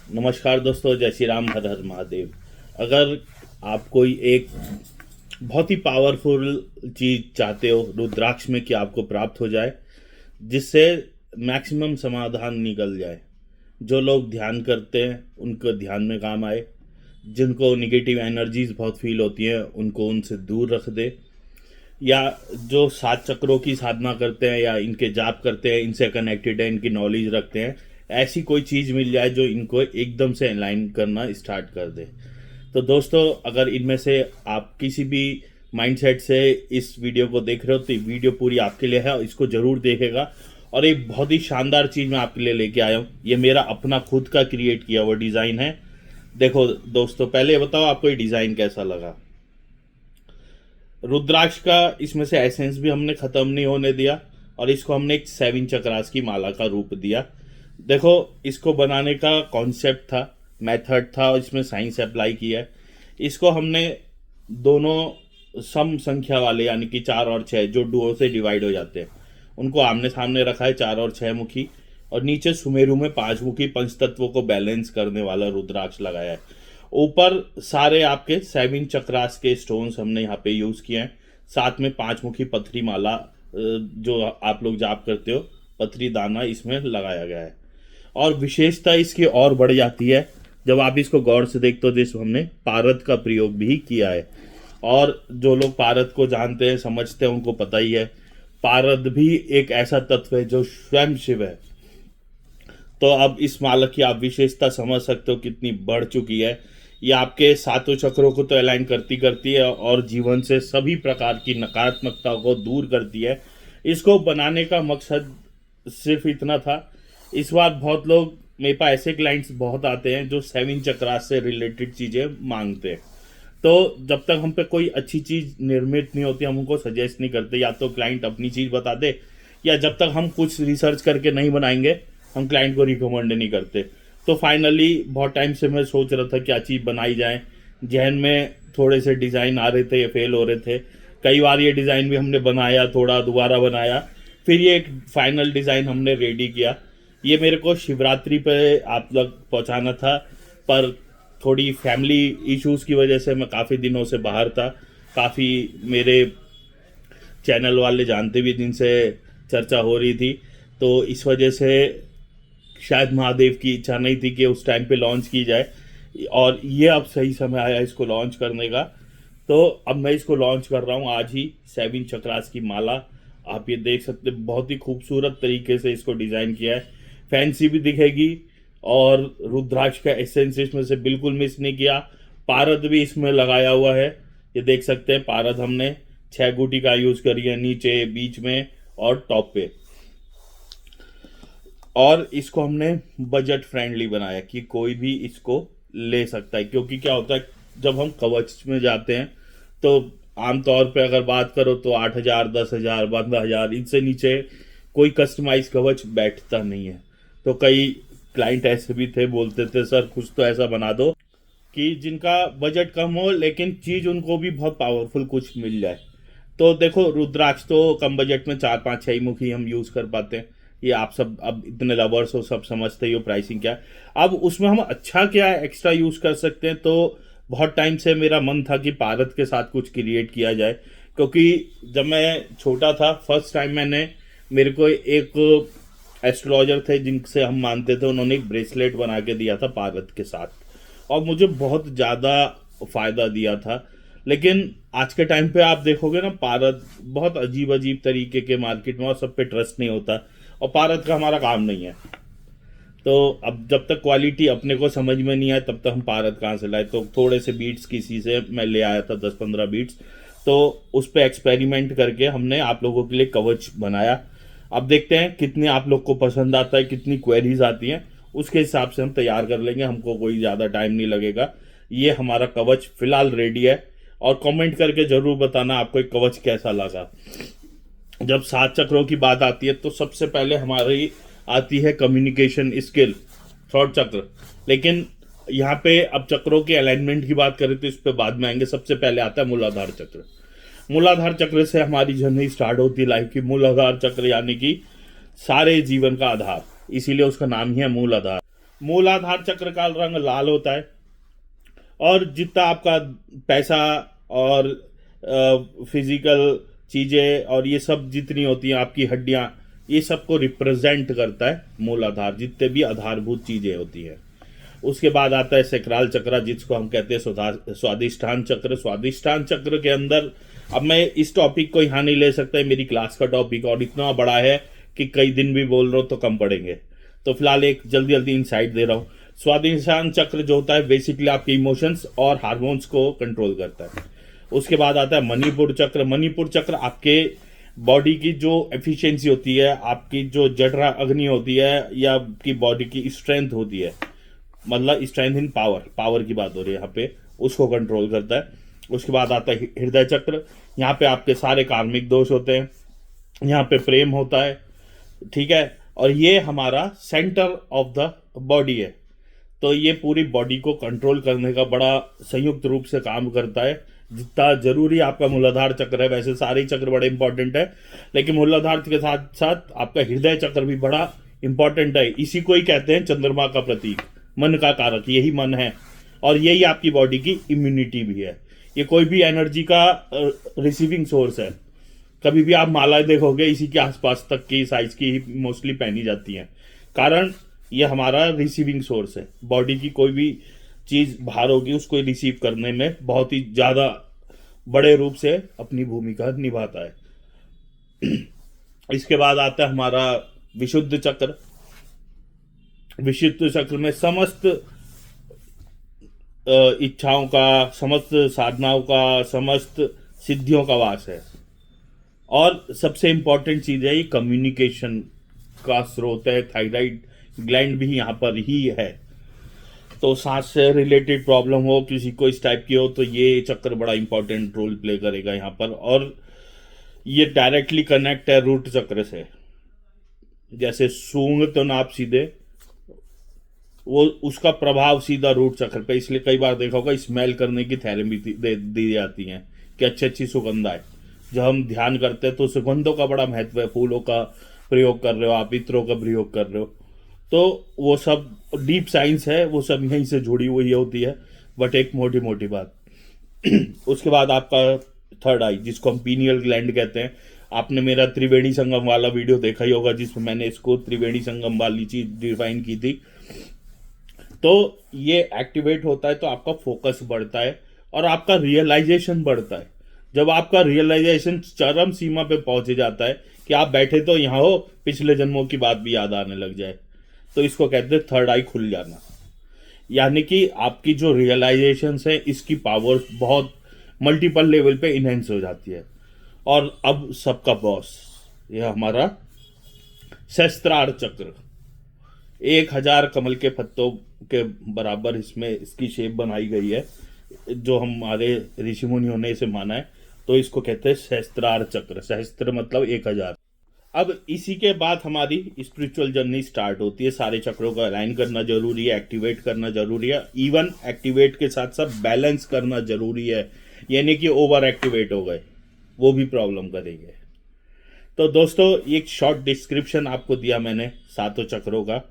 नमस्कार दोस्तों, जय श्री राम, हर हर महादेव। अगर आप कोई एक बहुत ही पावरफुल चीज़ चाहते हो रुद्राक्ष में कि आपको प्राप्त हो जाए, जिससे मैक्सिमम समाधान निकल जाए, जो लोग ध्यान करते हैं उनको ध्यान में काम आए, जिनको निगेटिव एनर्जीज बहुत फील होती हैं उनको उनसे दूर रख दे, या जो 7 चक्रों की साधना करते हैं या इनके जाप करते हैं, इनसे कनेक्टेड है, इनकी नॉलेज रखते हैं, ऐसी कोई चीज़ मिल जाए जो इनको एकदम से अलाइन करना स्टार्ट कर दे। तो दोस्तों, अगर इनमें से आप किसी भी माइंडसेट से इस वीडियो को देख रहे हो तो ये वीडियो पूरी आपके लिए है और इसको ज़रूर देखेगा। और एक बहुत ही शानदार चीज़ मैं आपके लिए लेके आया हूँ। ये मेरा अपना खुद का क्रिएट किया हुआ डिज़ाइन है। देखो दोस्तों, पहले बताओ आपको ये डिज़ाइन कैसा लगा। रुद्राक्ष का इसमें से एसेंस भी हमने ख़त्म नहीं होने दिया और इसको हमने एक 7 चक्रास की माला का रूप दिया। देखो, इसको बनाने का कॉन्सेप्ट था, मेथड था और इसमें साइंस अप्लाई किया है। इसको हमने दोनों सम संख्या वाले यानी कि 4 और 6 जो डुओ से डिवाइड हो जाते हैं उनको आमने सामने रखा है, 4 और 6 मुखी, और नीचे सुमेरु में 5 मुखी पंचतत्वों को बैलेंस करने वाला रुद्राक्ष लगाया है। ऊपर सारे आपके 7 चक्रास के स्टोन्स हमने यहाँ पे यूज़ किए हैं। साथ में 5 मुखी पथरी माला जो आप लोग जाप करते हो, पथरी दाना इसमें लगाया गया है। और विशेषता इसकी और बढ़ जाती है जब आप इसको गौर से देखते हो। जिस हमने पारद का प्रयोग भी किया है, और जो लोग पारद को जानते हैं समझते हैं उनको पता ही है, पारद भी एक ऐसा तत्व है जो स्वयं शिव है। तो अब इस माला की आप विशेषता समझ सकते हो कितनी बढ़ चुकी है। ये आपके 7 चक्रों को तो अलाइन करती है और जीवन से सभी प्रकार की नकारात्मकता को दूर करती है। इसको बनाने का मकसद सिर्फ इतना था। इस बार बहुत लोग, मेरे पास ऐसे क्लाइंट्स बहुत आते हैं जो 7 चक्रास से रिलेटेड चीज़ें मांगते हैं। तो जब तक हम पे कोई अच्छी चीज़ निर्मित नहीं होती हम उनको सजेस्ट नहीं करते। या तो क्लाइंट अपनी चीज़ बता दे, या जब तक हम कुछ रिसर्च करके नहीं बनाएंगे हम क्लाइंट को रिकमेंड नहीं करते। तो फाइनली बहुत टाइम से मैं सोच रहा था क्या चीज़ बनाई जाए। जहन में थोड़े से डिज़ाइन आ रहे थे, ये फेल हो रहे थे। कई बार ये डिज़ाइन भी हमने बनाया, थोड़ा दोबारा बनाया, फिर ये एक फाइनल डिज़ाइन हमने रेडी किया। ये मेरे को शिवरात्रि पे आप लोग पहुंचाना था, पर थोड़ी फैमिली इश्यूज़ की वजह से मैं काफ़ी दिनों से बाहर था। काफ़ी मेरे चैनल वाले जानते भी, जिनसे चर्चा हो रही थी, तो इस वजह से शायद महादेव की इच्छा नहीं थी कि उस टाइम पे लॉन्च की जाए, और ये अब सही समय आया इसको लॉन्च करने का। तो अब मैं इसको लॉन्च कर रहा हूँ आज ही। 7 चक्रास की माला आप ये देख सकते, बहुत ही खूबसूरत तरीके से इसको डिज़ाइन किया है। फैंसी भी दिखेगी और रुद्राक्ष का एसेंस इसमें से बिल्कुल मिस नहीं किया। पारद भी इसमें लगाया हुआ है, ये देख सकते हैं। पारद हमने 6 गुटी का यूज़ करी है, नीचे, बीच में और टॉप पे। और इसको हमने बजट फ्रेंडली बनाया कि कोई भी इसको ले सकता है। क्योंकि क्या होता है, जब हम कवच में जाते हैं तो आमतौर पे अगर बात करो तो 8,000, 10,000, 12,000, इनसे नीचे कोई कस्टमाइज कवच बैठता नहीं है। तो कई क्लाइंट ऐसे भी थे, बोलते थे सर कुछ तो ऐसा बना दो कि जिनका बजट कम हो लेकिन चीज़ उनको भी बहुत पावरफुल कुछ मिल जाए। तो देखो, रुद्राक्ष तो कम बजट में 4, 5, 6 मुखी हम यूज़ कर पाते हैं। ये आप सब अब इतने लवर्स हो, सब समझते ही हो प्राइसिंग क्या है। अब उसमें हम अच्छा क्या एक्स्ट्रा यूज़ कर सकते हैं। तो बहुत टाइम से मेरा मन था कि पारद के साथ कुछ क्रिएट किया जाए। क्योंकि जब मैं छोटा था, फर्स्ट टाइम मेरे को एक एस्ट्रोलॉजर थे जिनसे हम मानते थे, उन्होंने एक ब्रेसलेट बना के दिया था पारद के साथ, और मुझे बहुत ज़्यादा फ़ायदा दिया था। लेकिन आज के टाइम पे आप देखोगे ना, पारद बहुत अजीब अजीब तरीके के मार्केट में, और सब पे ट्रस्ट नहीं होता, और पारद का हमारा काम नहीं है। तो अब जब तक क्वालिटी अपने को समझ में नहीं आए तब तक हम पारद कहाँ से लाए। तो थोड़े से बीट्स किसी से मैं ले आया था, 10-15 बीट्स, तो उस पर एक्सपेरिमेंट करके हमने आप लोगों के लिए कवच बनाया। अब देखते हैं कितने आप लोग को पसंद आता है, कितनी क्वेरीज आती हैं, उसके हिसाब से हम तैयार कर लेंगे। हमको कोई ज़्यादा टाइम नहीं लगेगा। ये हमारा कवच फिलहाल रेडी है, और कमेंट करके ज़रूर बताना आपको एक कवच कैसा लगा। जब 7 चक्रों की बात आती है तो सबसे पहले हमारी आती है कम्युनिकेशन स्किल, थर्ड चक्र। लेकिन यहाँ पे अब चक्रों के अलाइनमेंट की बात करें तो इस पे बाद में आएंगे। सबसे पहले आता है मूलाधार चक्र। मूलाधार चक्र से हमारी जर्नी स्टार्ट होती है लाइफ की। मूलाधार चक्र यानी कि सारे जीवन का आधार, इसीलिए उसका नाम ही है मूल आधार। मूलाधार चक्र का रंग लाल होता है, और जितना आपका पैसा और फिजिकल चीजें और ये सब जितनी होती हैं आपकी हड्डियां, ये सबको रिप्रेजेंट करता है मूलाधार, जितने भी आधारभूत चीजें होती हैं। उसके बाद आता है सैक्राल चक्र, जिसको हम कहते हैं स्वादिष्ठान चक्र। स्वादिष्ठान चक्र के अंदर, अब मैं इस टॉपिक को यहाँ नहीं ले सकता, मेरी क्लास का टॉपिक और इतना बड़ा है कि कई दिन भी बोल रहा हूँ तो कम पड़ेंगे, तो फिलहाल एक जल्दी जल्दी इनसाइट दे रहा हूँ। स्वादिष्ठान चक्र जो होता है बेसिकली आपके इमोशंस और हार्मोन्स को कंट्रोल करता है। उसके बाद आता है मणिपुर चक्र। मणिपुर चक्र आपके बॉडी की जो एफिशिएंसी होती है, आपकी जो जठरा अग्नि होती है, या आपकी बॉडी की स्ट्रेंथ होती है, मतलब स्ट्रेंथ इन पावर, पावर की बात हो रही है यहाँ पे, उसको कंट्रोल करता है। उसके बाद आता है हृदय चक्र। यहाँ पे आपके सारे कार्मिक दोष होते हैं, यहाँ पे प्रेम होता है, ठीक है, और ये हमारा सेंटर ऑफ द बॉडी है। तो ये पूरी बॉडी को कंट्रोल करने का बड़ा संयुक्त रूप से काम करता है। जितना जरूरी आपका मूलाधार चक्र है, वैसे सारे चक्र बड़े इंपॉर्टेंट है, लेकिन मूलाधार के साथ साथ आपका हृदय चक्र भी बड़ा इंपॉर्टेंट है। इसी को ही कहते हैं चंद्रमा का प्रतीक, मन का कारक, यही मन है, और यही आपकी बॉडी की इम्यूनिटी भी है। ये कोई भी एनर्जी का रिसीविंग सोर्स है। कभी भी आप मालाएं देखोगे इसी के आसपास तक की साइज की ही मोस्टली पहनी जाती हैं, कारण ये हमारा रिसीविंग सोर्स है। बॉडी की कोई भी चीज बाहर होगी उसको रिसीव करने में बहुत ही ज्यादा बड़े रूप से अपनी भूमिका निभाता है। इसके बाद आता है हमारा विशुद्ध चक्र। विशुद्ध चक्र में समस्त इच्छाओं का, समस्त साधनाओं का, समस्त सिद्धियों का वास है, और सबसे इंपॉर्टेंट चीज है ये कम्युनिकेशन का स्रोत है। थायराइड ग्लैंड भी यहाँ पर ही है। तो सांस से रिलेटेड प्रॉब्लम हो, किसी को इस टाइप की हो, तो ये चक्र बड़ा इंपॉर्टेंट रोल प्ले करेगा यहाँ पर, और ये डायरेक्टली कनेक्ट है रूट चक्र से। जैसे सूंघ तो ना आप सीधे, वो उसका प्रभाव सीधा रूट चक्र पे, इसलिए कई बार देखा होगा स्मेल करने की थेरेपी दी जाती है कि अच्छी अच्छी सुगंध आए। जब हम ध्यान करते हैं तो सुगंधों का बड़ा महत्व है। फूलों का प्रयोग कर रहे हो आप, इत्रों का प्रयोग कर रहे हो, तो वो सब डीप साइंस है, वो सब यहीं से जुड़ी हुई होती है, बट एक मोटी मोटी बात। उसके बाद आपका थर्ड आई, जिसको हम पीनियल ग्लैंड कहते हैं। आपने मेरा त्रिवेणी संगम वाला वीडियो देखा ही होगा, जिसमें मैंने इसको त्रिवेणी संगम वाली चीज डिफाइन की थी। तो ये एक्टिवेट होता है तो आपका फोकस बढ़ता है और आपका रियलाइजेशन बढ़ता है। जब आपका रियलाइजेशन चरम सीमा पे पहुंच जाता है कि आप बैठे तो यहाँ हो, पिछले जन्मों की बात भी याद आने लग जाए, तो इसको कहते हैं थर्ड आई खुल जाना। यानी कि आपकी जो रियलाइजेशन है, इसकी पावर बहुत मल्टीपल लेवल पे इनहेंस हो जाती है। और अब सबका बॉस, यह हमारा सहस्त्रार चक्र। 1000 कमल के पत्तों के बराबर इसमें इसकी शेप बनाई गई है, जो हमारे ऋषि मुनियों ने इसे माना है। तो इसको कहते हैं सहस्त्रार चक्र। सहस्त्र मतलब 1000। अब इसी के बाद हमारी स्पिरिचुअल जर्नी स्टार्ट होती है। सारे चक्रों को अलाइन करना जरूरी है, एक्टिवेट करना जरूरी है। इवन एक्टिवेट के साथ साथ बैलेंस करना जरूरी है, यानी कि ओवर एक्टिवेट हो गए वो भी प्रॉब्लम करेंगे। तो दोस्तों, एक शॉर्ट डिस्क्रिप्शन आपको दिया मैंने सातों चक्रों का।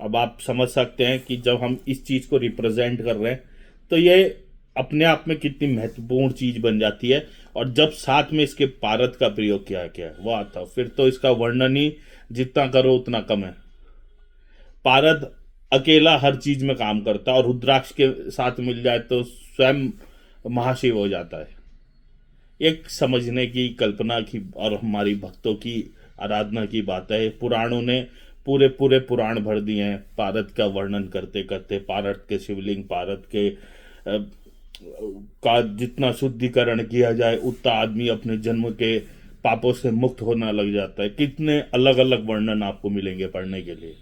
अब आप समझ सकते हैं कि जब हम इस चीज को रिप्रेजेंट कर रहे हैं तो ये अपने आप में कितनी महत्वपूर्ण चीज बन जाती है। और जब साथ में इसके पारद का प्रयोग किया गया वो आता, फिर तो इसका वर्णन ही जितना करो उतना कम है। पारद अकेला हर चीज में काम करता है, और रुद्राक्ष के साथ मिल जाए तो स्वयं महाशिव हो जाता है। एक समझने की, कल्पना की और हमारी भक्तों की आराधना की बात है। पुराणों ने पूरे पूरे पुराण भर दिए हैं पारद का वर्णन करते करते। पारद के शिवलिंग, पारद के का जितना शुद्धिकरण किया जाए उतना आदमी अपने जन्म के पापों से मुक्त होना लग जाता है। कितने अलग अलग वर्णन आपको मिलेंगे पढ़ने के लिए।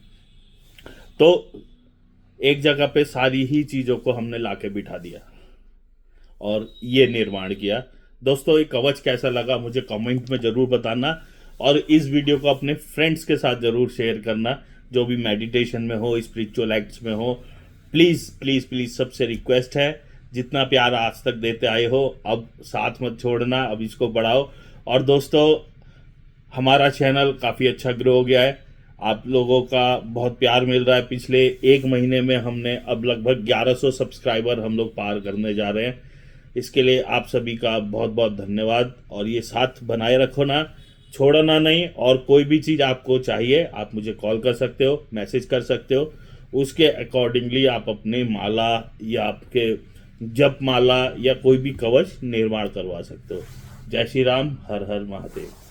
तो एक जगह पे सारी ही चीजों को हमने लाके बिठा दिया और ये निर्माण किया। दोस्तों, ये कवच कैसा लगा मुझे कमेंट में जरूर बताना, और इस वीडियो को अपने फ्रेंड्स के साथ जरूर शेयर करना, जो भी मेडिटेशन में हो, स्पिरिचुअल एक्ट्स में हो। प्लीज प्लीज प्लीज सबसे रिक्वेस्ट है, जितना प्यार आज तक देते आए हो अब साथ मत छोड़ना, अब इसको बढ़ाओ। और दोस्तों, हमारा चैनल काफ़ी अच्छा ग्रो हो गया है। आप लोगों का बहुत प्यार मिल रहा है। पिछले एक महीने में हमने अब लगभग 1100 सब्सक्राइबर हम लोग पार करने जा रहे हैं। इसके लिए आप सभी का बहुत बहुत धन्यवाद, और ये साथ बनाए रखो ना, छोड़ना नहीं। और कोई भी चीज़ आपको चाहिए आप मुझे कॉल कर सकते हो, मैसेज कर सकते हो, उसके अकॉर्डिंगली आप अपने माला या आपके जप माला या कोई भी कवच निर्माण करवा सकते हो। जय श्री राम, हर हर महादेव।